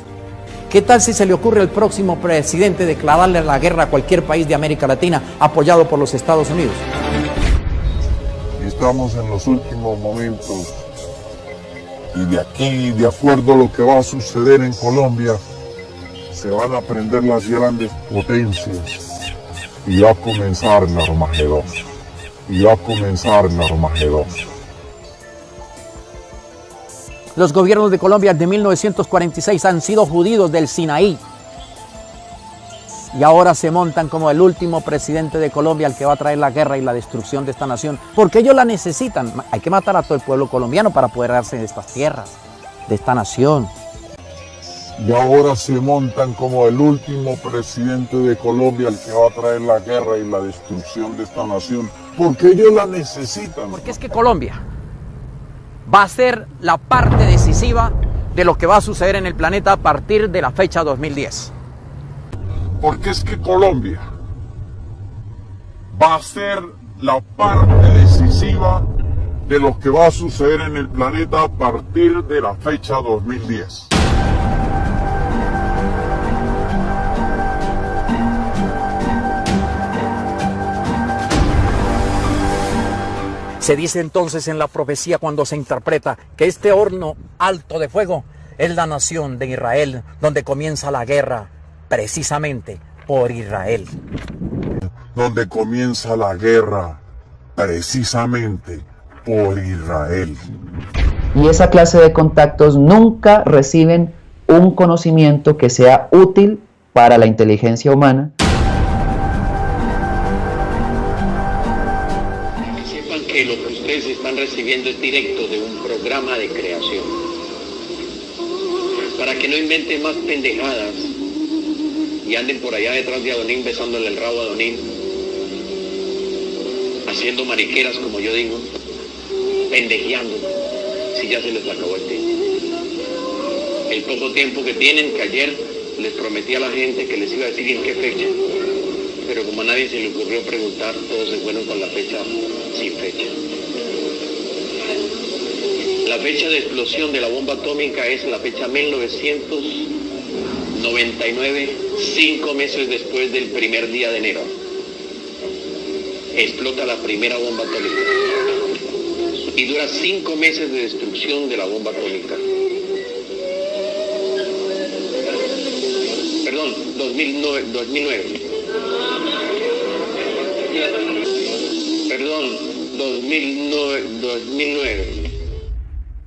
[SPEAKER 15] ¿Qué tal si se le ocurre al próximo presidente declararle la guerra a cualquier país de América Latina apoyado por los Estados Unidos?
[SPEAKER 3] Estamos en los últimos momentos, y de aquí, de acuerdo a lo que va a suceder en Colombia, se van a prender las grandes potencias y va a comenzar el Armagedón. Y va a comenzar el Armagedón.
[SPEAKER 15] Los gobiernos de Colombia de 1946 han sido judíos del Sinaí. Y ahora se montan como el último presidente de Colombia, el que va a traer la guerra y la destrucción de esta nación. Porque ellos la necesitan. Hay que matar a todo el pueblo colombiano para apoderarse de estas tierras, de esta nación.
[SPEAKER 3] Y ahora se montan como el último presidente de Colombia, el que va a traer la guerra y la destrucción de esta nación. Porque ellos la necesitan.
[SPEAKER 15] Porque es que Colombia va a ser la parte decisiva de lo que va a suceder en el planeta a partir de la fecha 2010.
[SPEAKER 3] Porque es que Colombia va a ser la parte decisiva de lo que va a suceder en el planeta a partir de la fecha 2010.
[SPEAKER 15] Se dice entonces en la profecía, cuando se interpreta, que este horno alto de fuego es la nación de Israel, donde comienza la guerra precisamente por Israel.
[SPEAKER 3] Donde comienza la guerra precisamente por Israel.
[SPEAKER 2] Y esa clase de contactos nunca reciben un conocimiento que sea útil para la inteligencia humana.
[SPEAKER 16] Que sepan que lo que ustedes están recibiendo es directo de un programa de creación. Para que no inventen más pendejadas y anden por allá detrás de Adonín besándole el rabo a Adonín, haciendo mariqueras, como yo digo, pendejeando, si ya se les acabó el tiempo. El poco tiempo que tienen, que ayer les prometí a la gente que les iba a decir en qué fecha, pero como a nadie se le ocurrió preguntar, todos se fueron con la fecha sin fecha. La fecha de explosión de la bomba atómica es la fecha 1999, 5 meses después del primer día de enero. Explota la primera bomba atómica y dura 5 meses de destrucción de la bomba atómica. Perdón, 2009. Perdón, 2009.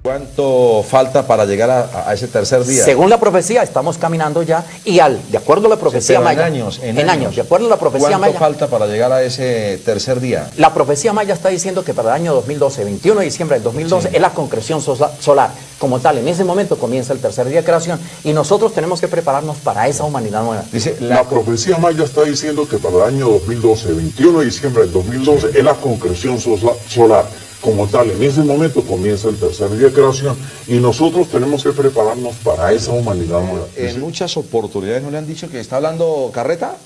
[SPEAKER 13] ¿Cuánto falta para llegar a ese tercer día?
[SPEAKER 5] Según la profecía, estamos caminando ya y de acuerdo a la profecía maya.
[SPEAKER 13] En años.
[SPEAKER 5] De acuerdo a la profecía maya.
[SPEAKER 13] ¿Cuánto falta para llegar a ese tercer día?
[SPEAKER 5] La profecía maya está diciendo que para el año 2012, 21 de diciembre del 2012, es la concreción solar. Como tal, en ese momento comienza el tercer día de creación y nosotros tenemos que prepararnos para esa humanidad nueva.
[SPEAKER 3] Dice, la profecía maya está diciendo que para el año 2012, 21 de diciembre del 2012, es la concreción solar. Como tal, en ese momento comienza el tercer día de creación y nosotros tenemos que prepararnos para esa humanidad nueva.
[SPEAKER 13] En muchas oportunidades no le han dicho que está hablando carreta.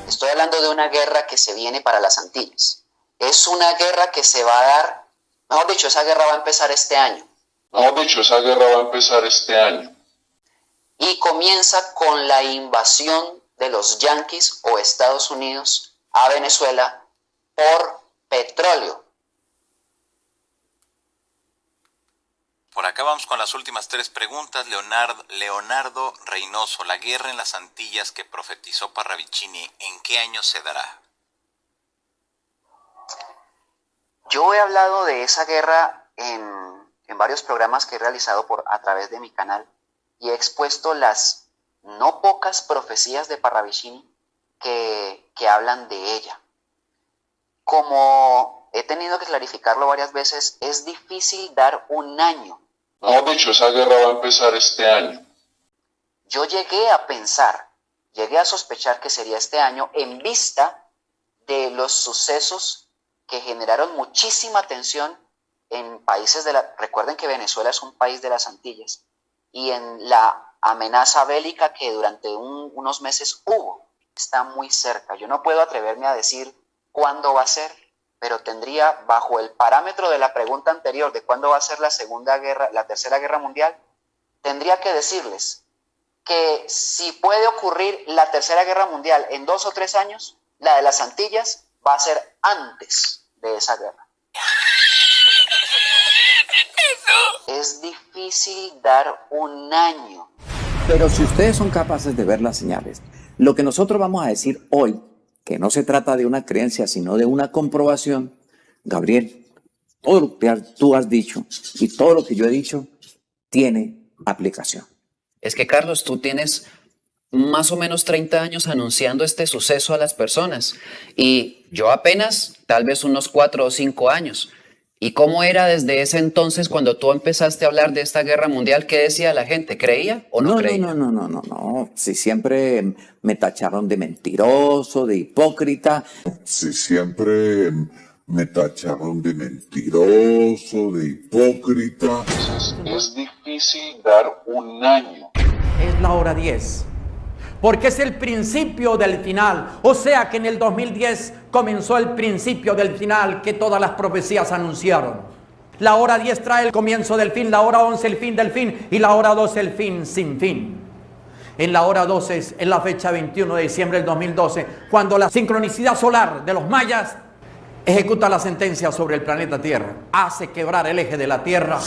[SPEAKER 17] Estoy hablando de una guerra que se viene para las Antillas. Es una guerra que se va a dar, mejor dicho, esa guerra va a empezar este año. Y comienza con la invasión de los yanquis o Estados Unidos a Venezuela por petróleo.
[SPEAKER 6] Por acá vamos con las últimas 3 preguntas. Leonardo Reynoso, la guerra en las Antillas que profetizó Parravicini, ¿en qué año se dará?
[SPEAKER 17] Yo he hablado de esa guerra en varios programas que he realizado a través de mi canal y he expuesto las no pocas profecías de Parravicini que hablan de ella. Como he tenido que clarificarlo varias veces, es difícil dar un año.
[SPEAKER 3] Mejor dicho, esa guerra va a empezar este año.
[SPEAKER 17] Yo llegué a sospechar que sería este año en vista de los sucesos que generaron muchísima tensión en países recuerden que Venezuela es un país de las Antillas, y en la amenaza bélica que durante unos meses hubo, está muy cerca. Yo no puedo atreverme a decir cuándo va a ser, pero tendría, bajo el parámetro de la pregunta anterior de cuándo va a ser la tercera guerra mundial, tendría que decirles que si puede ocurrir la tercera guerra mundial en 2 o 3 años, la de las Antillas va a ser antes de esa guerra. Es difícil dar un año.
[SPEAKER 8] Pero si ustedes son capaces de ver las señales, lo que nosotros vamos a decir hoy, que no se trata de una creencia, sino de una comprobación, Gabriel, todo lo que tú has dicho y todo lo que yo he dicho tiene aplicación.
[SPEAKER 17] Es que, Carlos, tú tienes más o menos 30 años anunciando este suceso a las personas y yo apenas tal vez unos 4 o 5 años. ¿Y cómo era desde ese entonces cuando tú empezaste a hablar de esta guerra mundial? ¿Qué decía la gente? ¿Creía o no creía?
[SPEAKER 8] No. Si siempre me tacharon de mentiroso, de hipócrita.
[SPEAKER 3] Si siempre me tacharon de mentiroso, de hipócrita. Es difícil dar un año.
[SPEAKER 10] Es la hora 10. Porque es el principio del final. O sea que en el 2010 comenzó el principio del final que todas las profecías anunciaron. La hora 10 trae el comienzo del fin, la hora 11 el fin del fin y la hora 12 el fin sin fin. En la hora 12 es la fecha 21 de diciembre del 2012, cuando la sincronicidad solar de los mayas ejecuta la sentencia sobre el planeta Tierra. Hace quebrar el eje de la Tierra.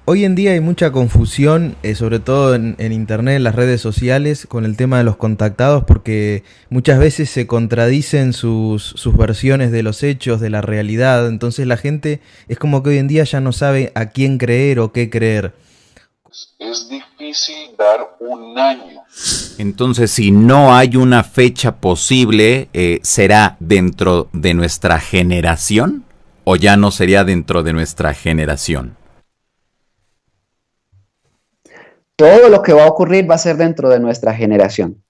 [SPEAKER 1] Hoy en día hay mucha confusión, sobre todo en internet, en las redes sociales, con el tema de los contactados, porque muchas veces se contradicen sus versiones de los hechos, de la realidad. Entonces la gente es como que hoy en día ya no sabe a quién creer o qué creer.
[SPEAKER 3] Es difícil dar un año.
[SPEAKER 6] Entonces, si no hay una fecha posible, ¿será dentro de nuestra generación o ya no sería dentro de nuestra generación?
[SPEAKER 2] Todo lo que va a ocurrir va a ser dentro de nuestra generación.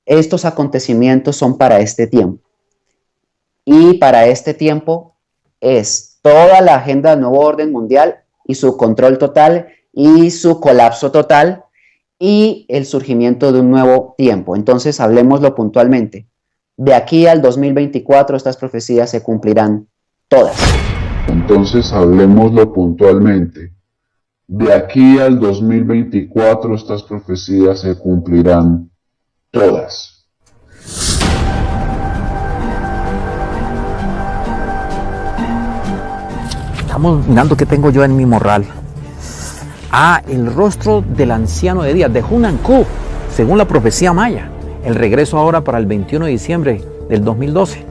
[SPEAKER 2] Estos acontecimientos son para este tiempo. Y para este tiempo es toda la agenda del nuevo orden mundial y su control total y su colapso total y el surgimiento de un nuevo tiempo. Entonces, hablemoslo puntualmente. De aquí al 2024 estas profecías se cumplirán todas.
[SPEAKER 3] Entonces, hablemoslo puntualmente. De aquí al 2024 estas profecías se cumplirán todas.
[SPEAKER 5] Estamos mirando qué tengo yo en mi morral. El rostro del anciano de días, de Hunan Cu, según la profecía maya. El regreso ahora para el 21 de diciembre del 2012.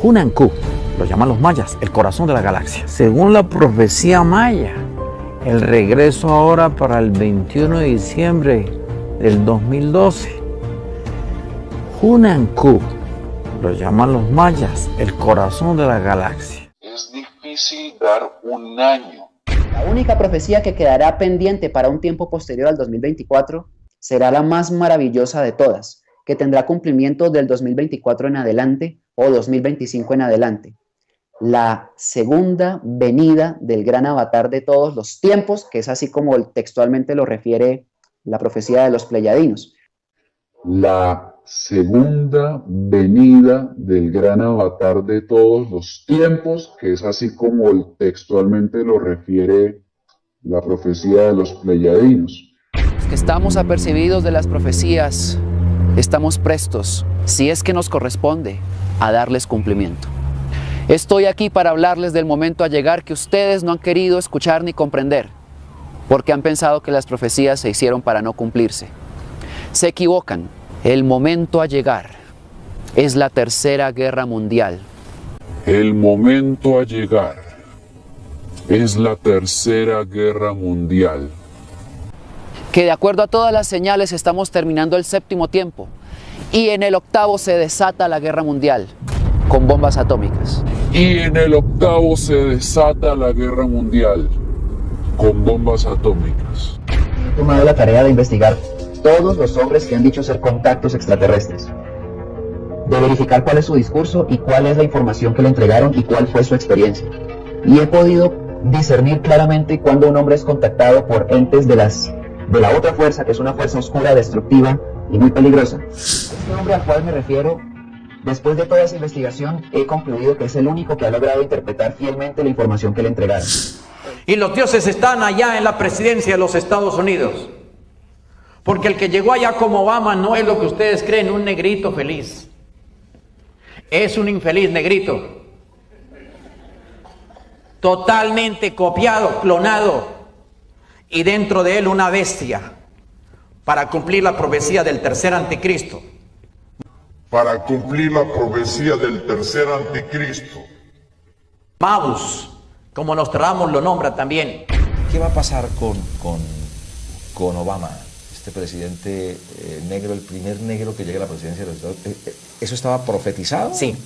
[SPEAKER 5] Hunan Cu, lo llaman los mayas, el corazón de la galaxia. Según la profecía maya, el regreso ahora para el 21 de diciembre del 2012. Hunan Cu, lo llaman los mayas, el corazón de la galaxia.
[SPEAKER 3] Es difícil dar un año.
[SPEAKER 2] La única profecía que quedará pendiente para un tiempo posterior al 2024 será la más maravillosa de todas, que tendrá cumplimiento del 2024 en adelante o 2025 en adelante. La segunda venida del gran avatar de todos los tiempos, que es así como textualmente lo refiere la profecía de los pleyadinos.
[SPEAKER 3] La segunda venida del gran avatar de todos los tiempos, que es así como textualmente lo refiere la profecía de los pleyadinos.
[SPEAKER 18] Que estamos apercibidos de las profecías, estamos prestos, si es que nos corresponde, a darles cumplimiento. Estoy aquí para hablarles del momento a llegar que ustedes no han querido escuchar ni comprender, porque han pensado que las profecías se hicieron para no cumplirse. Se equivocan. El momento a llegar es la Tercera Guerra Mundial.
[SPEAKER 3] El momento a llegar es la Tercera Guerra Mundial.
[SPEAKER 18] Que de acuerdo a todas las señales estamos terminando el séptimo tiempo y en el octavo se desata la guerra mundial con bombas atómicas.
[SPEAKER 3] Y en el octavo se desata la guerra mundial con bombas atómicas.
[SPEAKER 2] He tomado la tarea de investigar todos los hombres que han dicho ser contactos extraterrestres, de verificar cuál es su discurso y cuál es la información que le entregaron y cuál fue su experiencia. Y he podido discernir claramente cuando un hombre es contactado por entes de la otra fuerza, que es una fuerza oscura, destructiva y muy peligrosa. Este hombre al cual me refiero, después de toda esa investigación, he concluido que es el único que ha logrado interpretar fielmente la información que le entregaron.
[SPEAKER 10] Y los dioses están allá en la presidencia de los Estados Unidos. Porque el que llegó allá como Obama no es lo que ustedes creen, un negrito feliz. Es un infeliz negrito. Totalmente copiado, clonado. Y dentro de él una bestia. Para cumplir la profecía del tercer anticristo.
[SPEAKER 3] Para cumplir la profecía del tercer anticristo.
[SPEAKER 10] Mabus, como Nostradamus lo nombra también.
[SPEAKER 13] ¿Qué va a pasar con Obama? Este presidente negro, el primer negro que llega a la presidencia de los Estados Unidos. ¿Eso estaba profetizado?
[SPEAKER 5] Sí.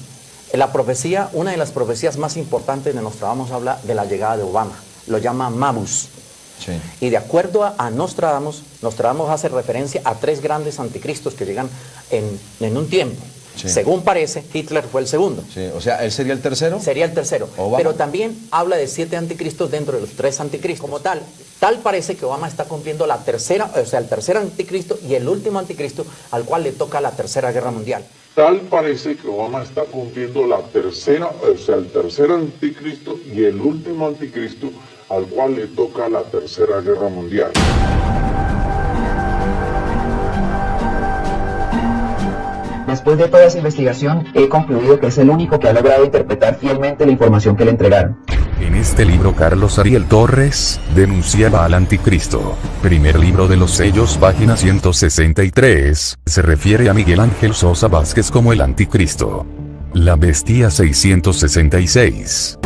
[SPEAKER 5] La profecía, una de las profecías más importantes de Nostradamus habla de la llegada de Obama. Lo llama Mabus.
[SPEAKER 13] Sí.
[SPEAKER 5] Y de acuerdo a Nostradamus, Nostradamus hace referencia a 3 grandes anticristos que llegan en un tiempo. Sí. Según parece, Hitler fue el segundo.
[SPEAKER 13] Sí. O sea, ¿él sería el tercero?
[SPEAKER 5] Sería el tercero.
[SPEAKER 13] ¿Obama?
[SPEAKER 5] Pero también habla de 7 anticristos dentro de los 3 anticristos. Como tal parece que Obama está cumpliendo la tercera, o sea, el tercer anticristo y el último anticristo al cual le toca la Tercera Guerra Mundial.
[SPEAKER 3] Tal parece que Obama está cumpliendo la tercera, o sea, el tercer anticristo y el último anticristo al cual le toca la Tercera Guerra Mundial.
[SPEAKER 2] Después de toda esa investigación, he concluido que es el único que ha logrado interpretar fielmente la información que le entregaron.
[SPEAKER 19] En este libro Carlos Ariel Torres denunciaba al anticristo. Primer libro de los sellos, página 163, se refiere a Miguel Ángel Sosa Vázquez como el anticristo. La Bestia 666.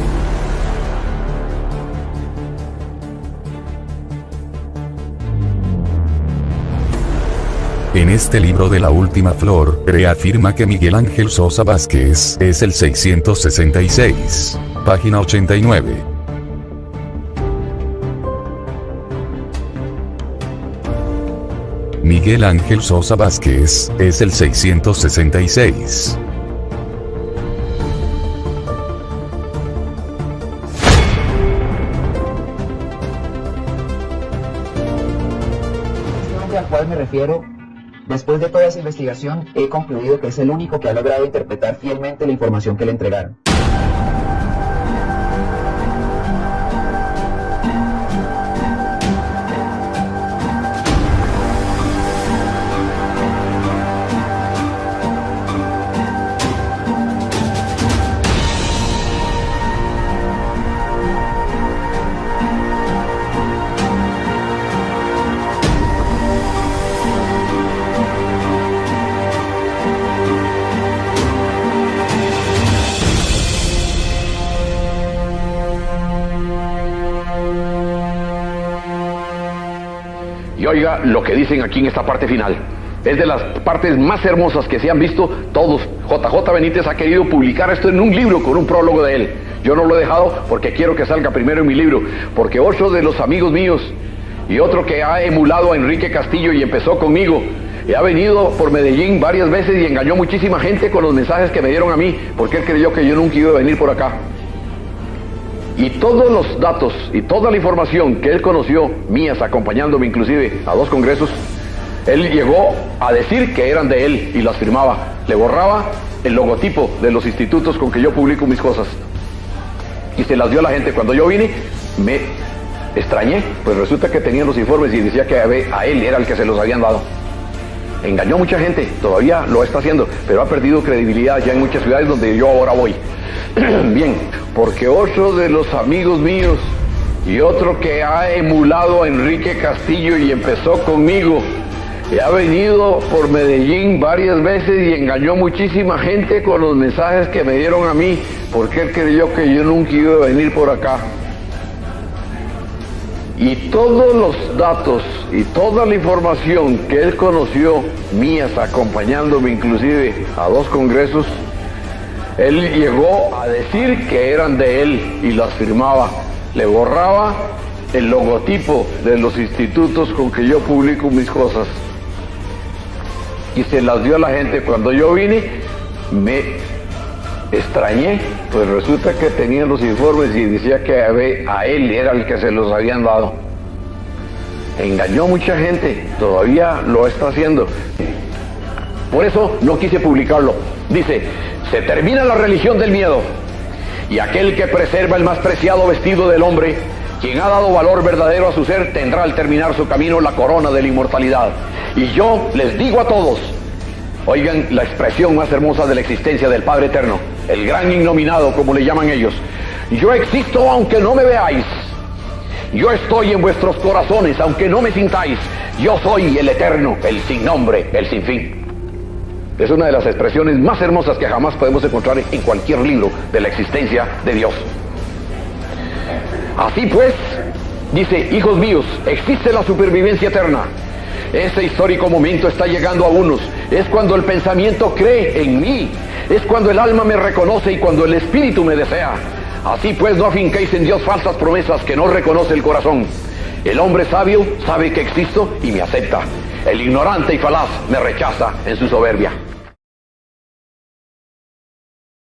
[SPEAKER 19] En este libro de La Última Flor, reafirma que Miguel Ángel Sosa Vázquez es el 666. Página 89. Miguel Ángel Sosa Vázquez es el 666.
[SPEAKER 2] Este hombre al cual me refiero, después de toda esa investigación, he concluido que es el único que ha logrado interpretar fielmente la información que le entregaron.
[SPEAKER 20] Y oiga lo que dicen aquí en esta parte final. Es de las partes más hermosas que se han visto todos. JJ Benítez ha querido publicar esto en un libro con un prólogo de él. Yo no lo he dejado porque quiero que salga primero en mi libro. Porque otro de los amigos míos y otro que ha emulado a Enrique Castillo y empezó conmigo, y ha venido por Medellín varias veces y engañó muchísima gente con los mensajes que me dieron a mí, porque él creyó que yo nunca iba a venir por acá. Y todos los datos y toda la información que él conoció, mías, acompañándome inclusive a 2 congresos, él llegó a decir que eran de él y las firmaba. Le borraba el logotipo de los institutos con que yo publico mis cosas. Y se las dio a la gente. Cuando yo vine, me extrañé, pues resulta que tenían los informes y decía que a él era el que se los habían dado. Engañó a mucha gente, todavía lo está haciendo, pero ha perdido credibilidad ya en muchas ciudades donde yo ahora voy. Bien, porque otro de los amigos míos y otro que ha emulado a Enrique Castillo y empezó conmigo, y ha venido por Medellín varias veces y engañó muchísima gente con los mensajes que me dieron a mí, porque él creyó que yo nunca iba a venir por acá. Y todos los datos y toda la información que él conoció, mías, acompañándome inclusive a 2 congresos, él llegó a decir que eran de él y las firmaba. Le borraba el logotipo de los institutos con que yo publico mis cosas. Y se las dio a la gente. Cuando yo vine, me extrañé, pues resulta que tenían los informes y decía que a él era el que se los habían dado. Engañó a mucha gente, todavía lo está haciendo. Por eso no quise publicarlo. Dice: se termina la religión del miedo, y aquel que preserva el más preciado vestido del hombre, quien ha dado valor verdadero a su ser, tendrá al terminar su camino la corona de la inmortalidad. Y yo les digo a todos, oigan la expresión más hermosa de la existencia del Padre Eterno, el gran innominado, como le llaman ellos: yo existo aunque no me veáis, yo estoy en vuestros corazones aunque no me sintáis, yo soy el Eterno, el sin nombre, el sin fin. Es una de las expresiones más hermosas que jamás podemos encontrar en cualquier libro de la existencia de Dios. Así pues, dice: hijos míos, existe la supervivencia eterna. Ese histórico momento está llegando a unos. Es cuando el pensamiento cree en mí. Es cuando el alma me reconoce y cuando el espíritu me desea. Así pues, no afinquéis en Dios falsas promesas que no reconoce el corazón. El hombre sabio sabe que existo y me acepta. El ignorante y falaz me rechaza en su soberbia.